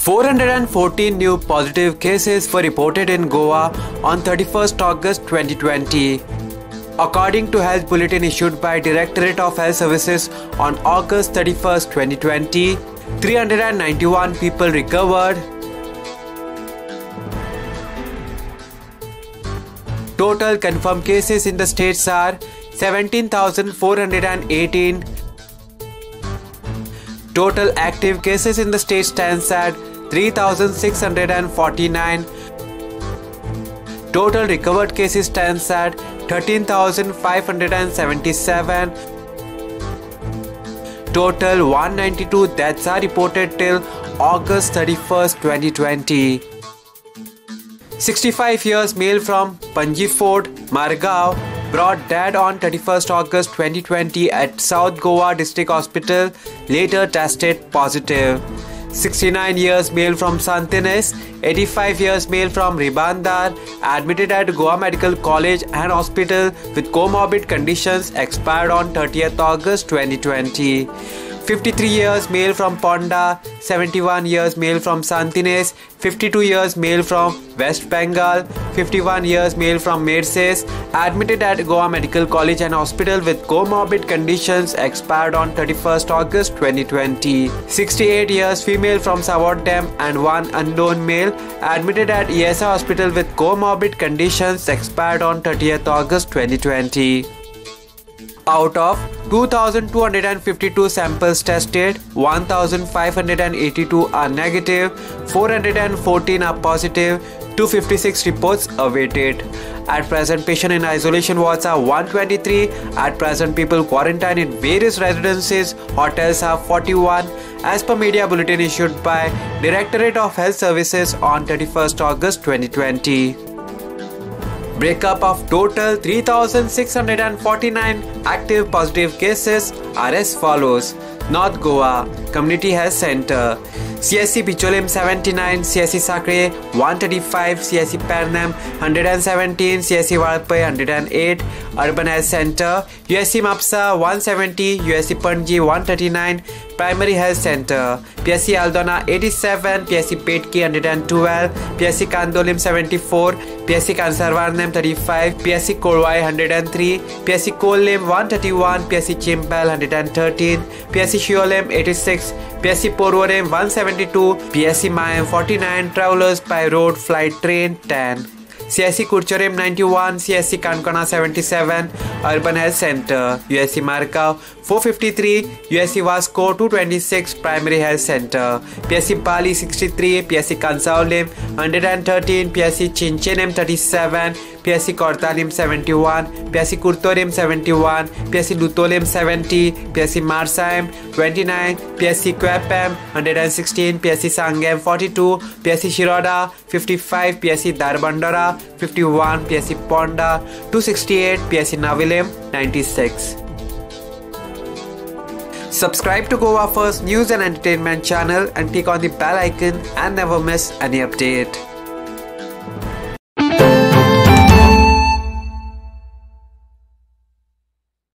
414 new positive cases were reported in Goa on 31st August 2020. According to Health Bulletin issued by Directorate of Health Services on August 31st, 2020, 391 people recovered. Total confirmed cases in the states are 17,418. Total active cases in the state stands at 3,649. Total recovered cases stands at 13,577. Total 192 deaths are reported till August 31st, 2020. 65 years male from Panji Fort, Margao, brought dead on 31st August 2020 at South Goa District Hospital, later tested positive. 69 years male from Santines, 85 years male from Ribandar, admitted at Goa Medical College and Hospital with comorbid conditions, expired on 30th August 2020. 53 years male from Ponda, 71 years male from Santines, 52 years male from West Bengal, 51 years male from Merces, admitted at Goa Medical College and Hospital with comorbid conditions, expired on 31st August 2020. 68 years female from Savardam and one unknown male, admitted at ESA Hospital with comorbid conditions, expired on 30th August 2020. Out of 2,252 samples tested, 1,582 are negative, 414 are positive, 256 reports awaited. At present, patient in isolation wards are 123. At present, people quarantined in various residences, hotels are 41, as per media bulletin issued by Directorate of Health Services on 31st August 2020. Breakup of total 3,649 active positive cases are as follows. North Goa Community Health Center, CSC Bicholim 79, CSC Sakre 135, CSC Pernam 117, CSC Valpai 108, Urban Health Center, USC Mapsa 170, USC Panji 139, Primary Health Center, PSC Aldona 87, PSC Petki 112, PSC Kandolim 74, PSC Kansarvarnam 35, PSC Korwai 103, PSC Kolim 131, PSC Chimpal 113, PSC Shiolem 86, PSC Porvorim 172, PSC Mayam 49, Travelers by Road Flight Train 10. CSC Kurchorim 91, CSC Kankana 77, Urban Health Center, USC Margao 453, USC Vasco 226, Primary Health Center, PSC Bali 63, PSC Kansaulim 113, PSC Chinchenem 37, PSC Kortalim 71, PSC Kurtorim 71, PSC Lutolim 70, PSC Marsaim 29, PSC Kwepem 116, PSC Sangam 42, PSC Shiroda 55, PSC Darbandara 51, PSC Ponda 268, PSC Navilem 96. Subscribe to Goa First News and Entertainment channel and click on the bell icon and never miss any update.